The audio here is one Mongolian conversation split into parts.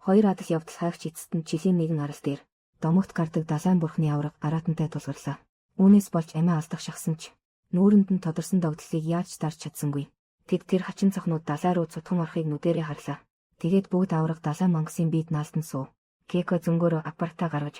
Хоёр адал явдал хайгч эцэст нь жилийн нэгэн арал дээр домогт гардаг далайн бурхны авраг аратантай тулгарлаа. Үүнээс болж амиа алдах шахсан ч нүүрэнд нь тодорсон догдлыг яаж дарж чадсангүй. Тэд тэр хачин цохнууд далай руу цутган орохыг нүдэрээ харлаа. Тэгээд бүгд авраг далайн мангасын биед наалтан суув. Кеко зөнгөөрөө аппаратаа гаргаж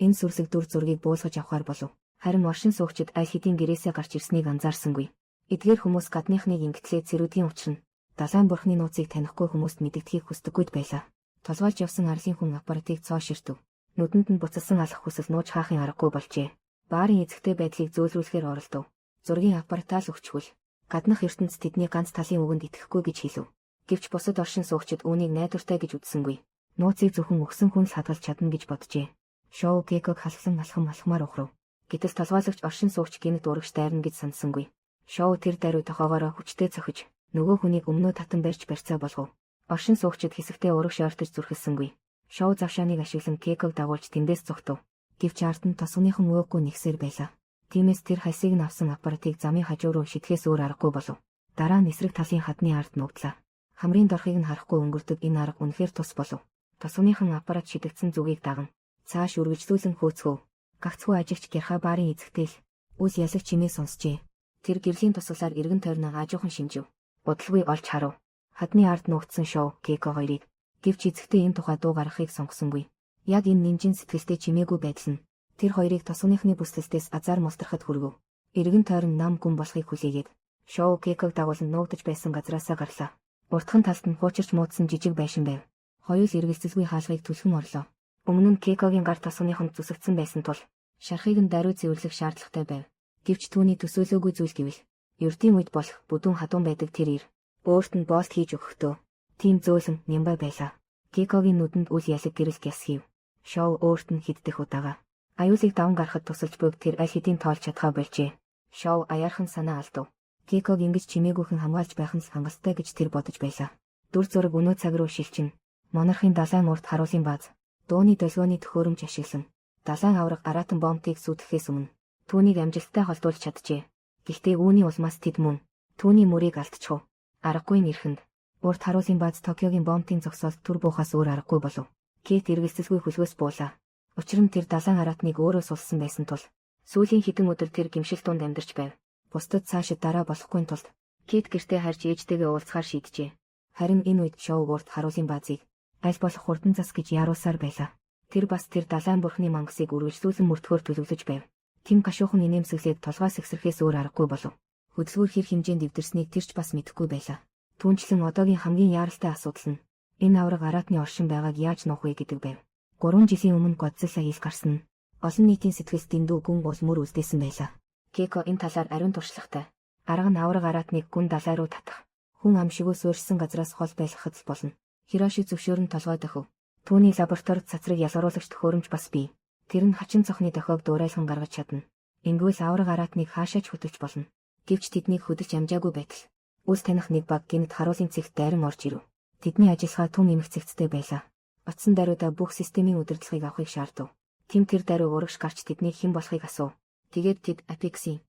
энэ сүрсэг дүр зургийг буулгаж авахар болов. Харин оршин суугчид аль хэдийн гэрээсээ гарч ирснийг анзаарсангүй. Эдгээр хүмүүс гадныхныг ингэтлээ цэрүүдгийн учир нь далайн бурхны нууцыг танихгүй хүмүүст мэдэгдэхийг хүсдэггүйд байлаа. Толгойлж явсан арлын хүн аппаратыг цоо ширтв. Нүдэнд нь буцалсан алах хүсэл нууж хаахын аргагүй болжээ. Баарын эзэгтэй байдлыг зөөлрүүлэхээр оролдов. Зургийн аппаратаа л өгчхүүл. Гаднах ертөнц тэдний ганц талын үгэнд итгэхгүй гэж хэлв. Гэвч бусад оршин суугчид үүнийг найдвартай гэж үзсэнгүй. Нууцыг зөвхөн өгсөн хүн л хадгалж чадна гэж боджээ. Шоу Кеког халсан алхам алхмаар ухрав. Гэтэл толгойлогч оршин суугч гинт урагш дайрна гэж сансангүй. Шоу тэр даруй тохоогоороо хүчтэй цохиж нөгөө хүнийг өмнөө татан барьж барьцаа болгов. Оршин суугчид хэсэгтээ урагш ортож зүрхэлсэнгүй. Шоу завшааныг ашиглан Кеког дагуулж тэндээс зогтов. Гэвч ард нь тосгоныхон өөгүй нэгсээр байлаа. Тиймээс тэр хальсыг нь авсан аппаратыг замын хажуу руу шидэхээс өөр аргагүй болов. Дараа нь эсрэг талын хадны ард нуудлаа. Хамрын дорхийг нь харахгүй өнгөрдөг энэ арга үнэхээр тус болов. Тосгоныхон аппарат шидэгдсэн зүгийг даган цааш үргэлжлүүлэн хөөцгөв. Гагцхүү ажигч Герха баарын эзэгтэй л үс ясаг чимээ сонсжээ. Тэр гэрлийн тусгалаар эргэн тойрноо аажуухан шинжив. Удалгүй олж харав. Хадны ард нуугдсан Шоу Кеко хоёрыг. Гэвч эзэгтэй энэ тухай дуу гаргахыг сонгосонгүй. Яг энэ нинжин сэтгэлтэй чимээгүй байдал нь тэр хоёрыг тосгоныхны бүслэлтээс азар мултрахад хүргэв. Эргэн тойрон нам гүн болохыг хүлээгээд Шоу Кеког дагуулan нуугдаж байсан газраасаа гарлаа. Уртхан талд нь хуучирч муудсан жижиг байшин байв. Хоёул эргэлзэлгүй хаалгыг түлхэн орлоо. Өмнө нь Кекогийн гар тосгоныхонд зүсэгдсэн байсан тул шархыг нь даруй цэвэрлэх шаардлагатай байв. Гэвч түүний төсөөлөөгүй зүйл гэвэл ердийн үед болох бүдүүн хадуун байдаг тэр ир өөрт нь боост хийж өгөхдөө тийм зөөлөн нямбай байлаа. Кекогийн нүдэнд үл ялэг гэрэл гяс хийв. Шоу өөрт нь хиддэх удаага. Аюулыг даван гарахад тусалж буйг тэр аль хэдийн тоолж чадхаа болжээ. Шоу аяархан санаа алдав. Кеког ингэж чимээгүйхэн хамгаалж байх нь хангалттай гэж тэр бодож байлаа. Дүр зураг өнөө цаг руу шилжин. Монархын далайн урд харуулын бааз, дууны долгионы төхөөрөмж ашиглан далайн авраг аратан бомбыг сүйтгэхээс өмнө түүнийг амжилттай холдуулж чаджээ. Гэхдээ үүний улмаас тэд мөн түүний мөрийг алдчихв. Аргагүй нэрхэнд урд харуулын бааз Токиогийн бомбын зогсоолд түр буухаас өөр аргагүй болов. Кет эргэлзэлгүй хөлгөөс буулаа. Учир нь тэр далайн аратныг өөрөө сулсан байсан тул сүүлийн хэдэн өдөр тэр гимшил тунд амьдарч байв. Бусдад цаашид дараа болохгүй тулд Кет гэртээ харж ээжтэйгээ уулзахаар шийджээ. Харин энэ үед Шоу урд харуулын баазыг аль болох хурдан зас гэж яаруулсаар байлаа. Тэр бас тэр далайн бурхны мангасыг үргэлжлүүлэн мөрдөхөөр төлөвлөж байв. Тим гашуухан инээмсэглээд толгоос эксэрхээс өөр аргагүй болов. Хөдөлгүүр хэр хэмжээнд эвдэрснийг тэрч бас мэдэхгүй байлаа. Түүнчлэн одоогийн хамгийн яаралтай асуудал нь энэ авраг аратны оршин байгааг яаж нуух вэ гэдэг байв. 3 жилийн өмнө Годзилла ил гарсан нь олон нийтийн сэтгэлд дэндүү гүн ус мөр үлдээсэн байлаа. Кеко энэ талаар ариун туршлагатай. Арга нь авраг аратныг гүн далай руу татах. Хүн ам шигөө суурьсан газраас хол байлгахад л болно. Хироши зөвшөөрөн толгой дохив. Түүний лабораторид цацраг ялгаруулагч төхөөрөмж бас бий. Тэр нь хачин цохны дохиог дуурайлан гаргаж чадна. Ингэвэл авраг аратныг хаашаач хөтөлж болно. Гэвч тэднийг хөдөлж амжаагүй байтал үс таних нэг баг гинт харуулын цэгт дайран орж ирв. Тэдний ажиллагаа түн эмх цэгцтэй байлаа. Оцсон даруйдаа бүх системийн удирдлагыг авахыг шаардав. Тим тэр даруй урагш гарч тэднийг хэн болохыг асуув. Тэгээд тэд Apex-ийн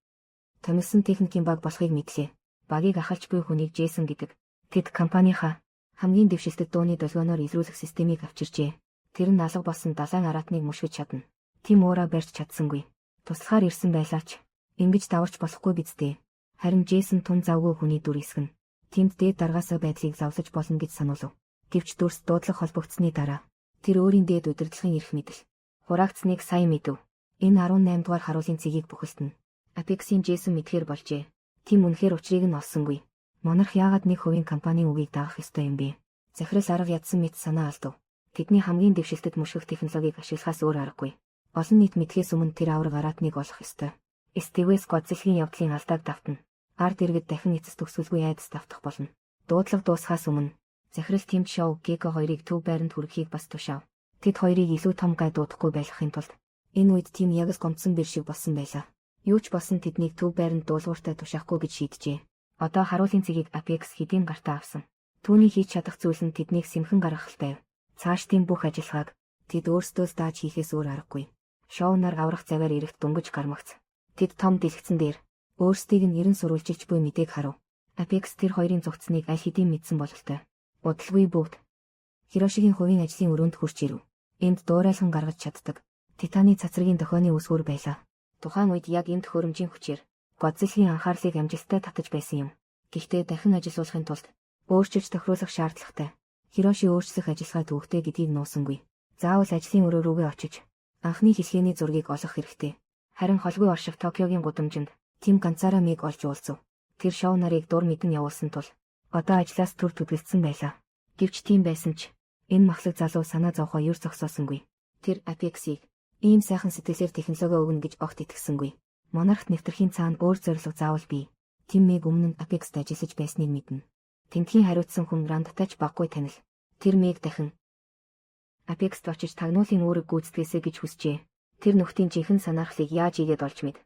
томилсон техникийн баг болохыг мэдлээ. Багийг ахалж буй хүнийг Джейсон гэдэг. Тэд компанийнхаа хамгийн дэвшилтэд дууны долгионоор илрүүлэх системийг авчирчээ. Тэр нь алга болсон далайн аратныг мушгиж чадна. Тим уураа барьж чадсангүй. Туслахаар ирсэн байлаач. Ингэж даварч болохгүй бидтэй. Харин Джейсон тун завгүй хүний дүр эсгэн. Тэнд дээд даргаасаа байдлыг завлаж болно гэж сануулв. Гэвч дүрс дуудлага холбогдсны дараа тэр өөрийн дээд удирдлагын эрх мэдэл хураагдсныг сайн мэдэв. Энэ 18 дугаар харуулын цэгийг бүхэлдэн Apex-ийн Джейсон мэдхээр болжээ. Тим үнэхээр учрыг нь олсонгүй. Монарх яагаад 1% компанийн үгийг дагах ёстой юм бэ? Захирал арга ядсан мэт санаа алдав. Тэдний хамгийн дэвшилтэд мушгих технологиг ашиглахаас өөр аргагүй. Олон нийт мэдхээс өмнө тэр авраг аратныг олох ёстой. Стивэс Годзиллагын явдлын алдааг давтна. Ард иргэд дахин эцэс төгсгөлгүй айдас давтах болно. Дуудлага дуусахаас өмнө захирал Тим Шоу Кеко хоёрыг төв байранд хүрэхийг бас тушаав. Тэд хоёрыг илүү том гай дуудахгүй байлгахын тулд энэ үед Тим ягс гомдсон бэр шиг болсон байлаа. Юу ч болсон тэднийг төв байранд дуулууртай тушаахгүй гэж шийджээ. Одоо харуулын цэгийг Apex хэдийн гартаа авсан. Түүний хийж чадах зүйл нь тэднийг сэмхэн гаргах байв. Цаашдын бүх ажиллагааг тэд өөрсдөө дааж хийхээс өөр аргагүй. Шоу нар аврах заваар эрэхт дөнгөж гармагц. Тэд том дэлгэцэн дээр өөрсдийг нь эрен сурвалжилж буй мэдээг харав. Apex тэр хоёрын зугцныг аль хэдийн мэдсэн бололтой. Удалгүй бүгд Хирошигийн хувийн ажлын өрөөнд хурж ирэв. Энд дуурайлан гаргаж чаддаг титаны цацрагийн дохионы үсгүүр байлаа. Тухайн үед яг энэ төхөөрөмжийн хүчээр Годзиллагийн анхаарлыг амжилттай татаж байсан юм. Гэхдээ дахин ажилуулахын тулд өөрчилж тохируулах шаардлагатай. Хироши өөрчлөх ажиллагаа төвөгтэй гэдгийг нуусангүй. Заавал ажлын өрөө рүүгээ очиж анхны хэлхээний зургийг олох хэрэгтэй. Харин холгүй орших Токиогийн гудамжинд Тим ганцаараа олж уулзав. Тэр шоу нарыг дур мэдэн явуулсан тул одоо ажлаас төр төдөлдсөн байлаа. Гэвч тийм байсан ч энэ махлаг залуу санаа зовхоо юр зогсоосонгүй. Тэр Apex-ийг ийм сайхан сэтгэлээр технологи өгнө гэж огт итгэсэнгүй. Монархт нэвтрэхийн цаана өөр зорилго заавал бий. Тим Мэг өмнө нь Apex-д ажиллаж байсныг мэднэ. Тэнтхийн хариуцсан хүн Рандтай ч баггүй танил. Тэр Мэг дахин Apex-д очиж тагнуулын үүрэг гүйцэтгээсэй гэж хүсжээ. Тэр нөхдийн жинхэнэ санаархлыг яаж игээд олж мэд.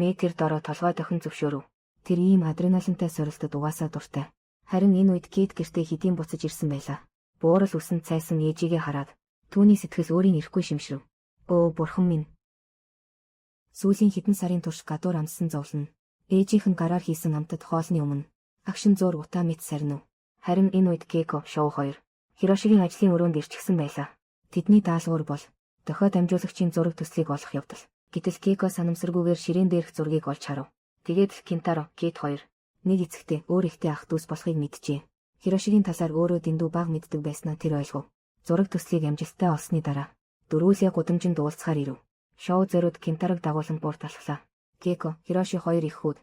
Мэг тэр дороо толгой дохин зөвшөөрөв. Тэр ийм адреналинтай сорилтод угаасаа дуртай. Харин энэ үед Кейт гэртээ хэдийн буцаж ирсэн байлаа. Буурал үсэн цайсан ээжигээ хараад түүний сэтгэл өөрийн ирэхгүй шимшрэв. Өө бурхан минь. Сүүлийн хэдэн сарын турш гадуур амссан зовлон. Ээжийнх нь гараар хийсэн амтад хоолны өмнө агшин зуур утаа мэт сарнив. Харин энэ үед Кейко шоу 2 Хирошигийн ажлын өрөөнд ирчихсэн байлаа. Тэдний даалгавар бол дохиод амжуулагчийн зураг төслийг олох явдал. Гэтэл Кейко санамсаргүйгээр ширээн дээрх зургийг олж харав. Тэгээд л Кентаро, Кейт 2 нэг эцэгтэй өөр ихтэй ах дүүс болохыг мэджээ. Хирошигийн талаар өөрөө дэндүү бага мэддэг байснаа тэр ойлгов. Зураг төслийг амжилттай олсны дараа дөрвөлээ гудамжинд уулзахаар ирэв. Шоу зориуд Кентарог дагуулan буурт алхлаа. Кейко, Хироши 2 их хүүд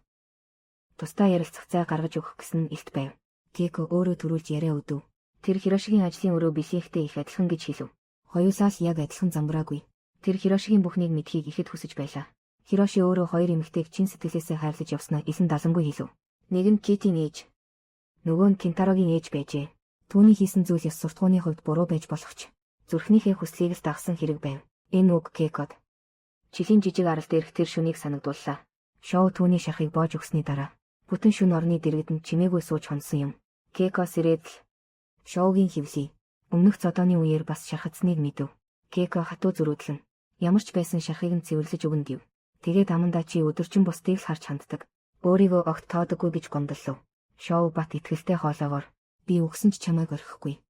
тусдаа ярилцах цай гаргаж өгөх гэсэн нь илт байв. Кейко өөрөө төрүүлж яриа өдөв. Тэр Хирошигийн ажлын өрөө бэлийнхтэй их адилхан гэж хэлв. Хоёулаас яг адилхан замбраагүй. Тэр Хирошигийн бүхнийг мэдхийг ихэд хүсэж байлаа. Хироши өөрөө хоёр эмэгтэйг чин сэтгэлээсээ хайрлаж явснаа илэн далангүй хэлв. Нэг нь Кейтийн ээж, нөгөө нь Кентарогийн ээж байжээ. Түүний хийсэн зүйл ёс суртахууны хувьд буруу байж болох ч зүрхнийхээ хүслийг л дагсан хэрэг байв. Энэ үг Кейкод жилийн жижиг арал дээрх тэр шүнийг санагдууллаа. Шоу түүний шархыг боож өгсөний дараа бүтэн шүн орны дэргэдэнд чимээгүй сууж хонсон юм. Кейко сэрээд л шоугийн хөвлий өмнөх цодооны үеэр бас шархацныг мэдэв. Кейко хатуу зөрүүдлэн ямар ч байсан шархыг нь цэвэрлэж өгнө гэв. Тэгээд амандаа чи өдөржин бусдыг л харж ханддаг. Өөрийгөө огт тоодоггүй гэж гомдлов. Шоу бат итгэлтэй хоолоогоор би өгсөн ч чамайг орхихгүй.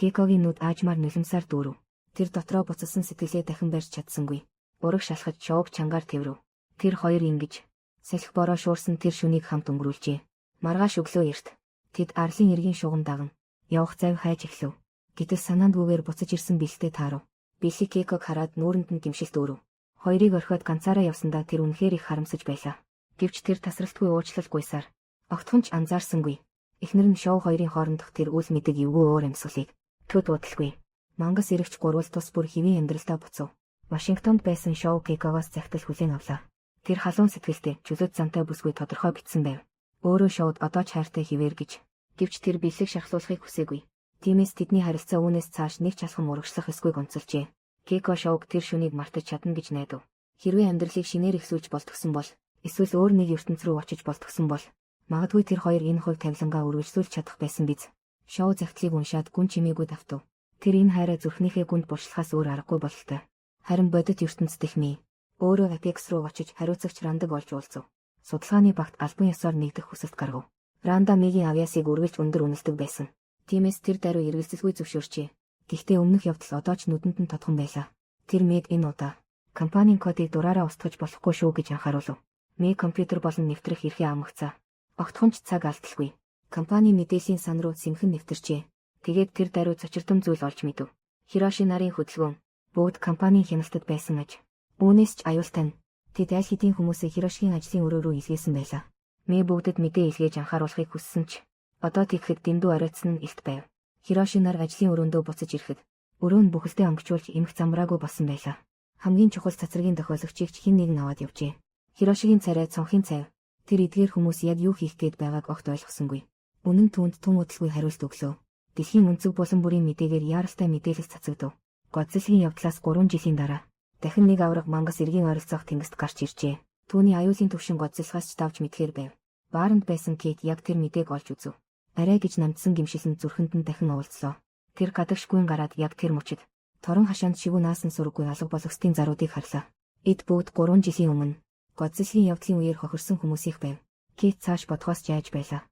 Кейкогийн нүд аажмаар нулимсаар дүүрв. Тэр дотроо буцалсан сэтгэлээ дахин барьж чадсангүй. Ураг шалхаж шоуг чангаар тэврэв. Тэр хоёр ингэж салхи бороо шуурсан тэр шүнийг хамт өнгөрүүлжээ. Маргааш өглөө эрт тэд арлын эргийн шугам даган явах зайг хайж эхлэв. Гэтэл санаандгүйгээр буцаж ирсэн бэлтээ таарав. Билли Кейког хараад нүүрэнд нь гимшилт өрөв. Хоёрыг орхиод ганцаараа явсандаа тэр үнэхээр их харамсаж байлаа. Гэвч тэр тасралтгүй уучлалгүйсаар огтхон ч анзаарсангүй. Эхнэр нь шоу 2-ын хоорондох тэр үл мэдэг эвгүй уур амьсгалыг төд удалгүй. Мангас ирэгч гурвал тус бүр хэвийн амьдралдаа буцав. Вашингтонд байсан шоу Кейкогоос захидал хүлээн авлаа. Тэр халуун сэтгэлтэй, чөлөөт зантай бүсгүй тодорхой битсэн байв. Өөрөө шоуд одоо ч хайртай хിവэр гэж. Гэвч тэр бэлэг шахлуулахыг хүсээгүй. Тиймээс тэдний харилцаа үүнээс цааш нэг ч алхам урагшлах эсгүй гонцолжээ. Кейко шоуг тэр шүнийг мартаж чадна гэж найдав. Хэрвээ амьдралыг шинээр эхлүүлж болтгсон бол, эсвэл өөр нэг ертөнц рүү очиж болтгсон бол, магадгүй тэр хоёр энэ хувь тавилангаа үргэлжлүүлж чадах байсан биз. Шоу захидлыг уншаад гүн чимээгүй давтав. Тэр энэ хайраа зүрхнийхээ гүнд буршлахаас өөр аргагүй бололтой. Харин бодит ертөнцид Мэй өөрөө Apex руу очиж хариуцагч Рандыг олж уулзав. Судалгааны багт албан ёсоор нэгдэх хүсэлт гаргав. Ранда Мэйгийн авьяасыг үргэлж өндөр үнэлдэг байсан. Тиймээс тэр даруй эргэлзэлгүй зөвшөөрчээ. Гэхдээ өмнөх явдал одоо ч нүдэнд нь тодхон байлаа. Тэр Мэг энэ удаа компанийн кодыг дураараа устгаж болохгүй шүү гэж анхааруулв. Мэг компьютер болон нэвтрэх эрхээ амгацаа. Огтхон ч цаг алдалгүй. Компани мэдээллийн сан руу сэмхэн нэвтэрчээ. Тэгээд тэр даруй цочирдом зүйл олж мэдэв. Хироши нарын хөдөлгөөн бүгд компанийн хяналтад байсан аж. Үүнээс ч аюултай нь тэд аль хэдийн хүмүүсээ Хирошигийн ажлын өрөө рүү илгээсэн байлаа. Мэй бүгдэд мэдээ илгээж анхааруулахыг хүссэн ч одоо тэгэхэд дэндүү оройтсон нь илт байв. Хироши нар ажлын өрөөндөө буцаж ирэхэд өрөө нь бүхэлдээ өнгөчүүлж эмх замраагүй болсон байлаа. Хамгийн чухал цацрагийн тохиологчийг хэн нэг нь аваад явжээ. Хирошигийн царай цонхын цайв. Тэр эдгээр хүмүүс яг юу хийх гээд байгааг огт ойлгосонгүй. Үнэн түүнд тун удалгүй хариулт өглөө. Дэлхийн өнцөг булан бүрийн мэдээгээр яаралтай мэдээлэл цацагдав. Годзиллагийн явдлаас 3 жилийн дараа дахин нэг авраг мангас эргийн ойролцоох тэнгист гарч иржээ. Түүний аюулын төвшин Годзиллаас ч давж мэдхээр байв. Бааранд байсан Кейт яг тэр мэдээг олж үзв. Арай гэж намдсан гимшил нь зүрхэнд нь дахин уулзлоо. Тэр гадагшгүй гараад яг тэр мөчид торон хашаанд шивүү наасан сурггүй алга болгостын заруудыг харлаа. Эд бүгд 3 жилийн өмнө Годзиллагийн явдлын үеэр хохирсон хүмүүсийнх байв. Кейт цааш бодхоос жайж байлаа.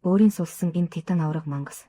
Өөрийн сулсан энэ титан авраг мангас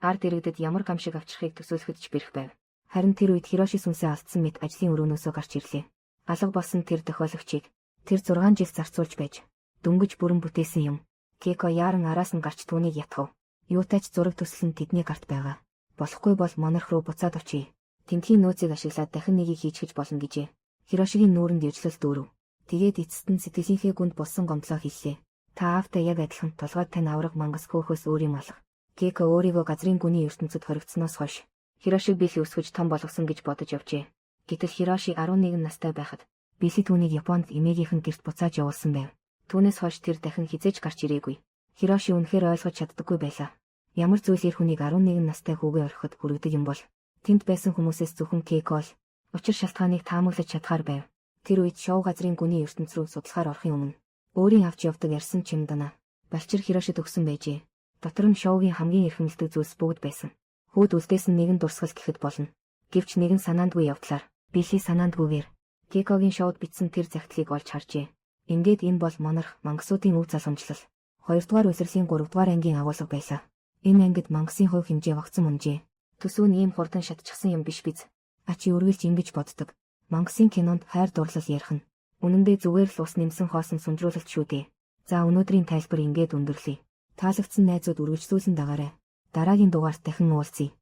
Ард иргэдэд ямар гамшиг авчрахыг төсөөлөхөд ч бэрх байв. Харин тэр үед Хироши сүнсээ алдсан мэт ажлын өрөөнөөсөө гарч ирлээ. Алга болсон тэр тохиологчийг тэр 6 жил зарцуулж байж дөнгөж бүрэн бүтээсэн юм. Кейко яаран араас нь гарч түүнийг ятгав. Юутай ч зураг төсөл нь тэдний гарт байгаа. Болохгүй бол монарх руу буцаад очие. Тэнтхийн нөөцийг ашиглаад дахин нэгийг хийчихэж болно гэжээ. Хирошигийн нүүрэнд дэвжлэл дүүрв. Тэгээд эцэст нь сэтгэлийнхээ гүнд болсон гомдлоо хэллээ. Та аавтай яг адилхан толгойд тань авраг мангас хөөхөөс өөр юм алга. Кейко өөрийгөө газрын гүний ертөнцид хоригдсноос хойш Хирошиг били өсгөж том болгосон гэж бодож явжээ. Гэтэл Хироши 11 настай байхад били түүнийг Японд эмээгийнх нь гэрт буцааж явуулсан байв. Түүнээс хойш тэр дахин хизээж гарч ирээгүй. Хироши үнэхээр ойлгож чаддаггүй байлаа. Ямар зүйлээр хүнийг 11 настай хүүгээ орхиход хүргэдэг юм бол тэнд байсан хүмүүсээс зөвхөн Кейко л учир шалтгааныг таамаглаж чадхаар байв. Тэр үед шоу газрын гүний ертөнц рүү судлахаар орохын өмнө өөрийн авч явдаг ярьсан чимдана балчир Хирошид өгсөн байжээ. Дотор нь шоугийн хамгийн эрхэмлдэг зүйлс бүгд байсан. Хүүд үлдээс нь нэгэн дурсгал гэхэд болно. Гэвч нэгэн санаандгүй явдлаар били санаандгүйгээр Кейкогийн шоуд бичсэн тэр загтлыг олж харжээ. Ингээд энэ бол монарх мангасуудын өв залгамжлал. 2 дугаар улирлын 3 дугаар ангийн агуулга байлаа. Энэ ангид мангасын хувь хэмжээ огцом унжээ. Төсөө нь ийм хурдан шатчихсан юм биш биз? Ачи үргэлж ингэж боддог. Мангасын кинонд хайр дурлал ярих нь үнэндээ зүгээр л ус нэмсэн хоосон сунжруулалт шүү дээ. За өнөөдрийн тайлбар ингээд өндөрлөе. Таалагдсан найзууд үргэлжлүүлэн дагаарай. Дараагийн дугаарт дахин уулзъя.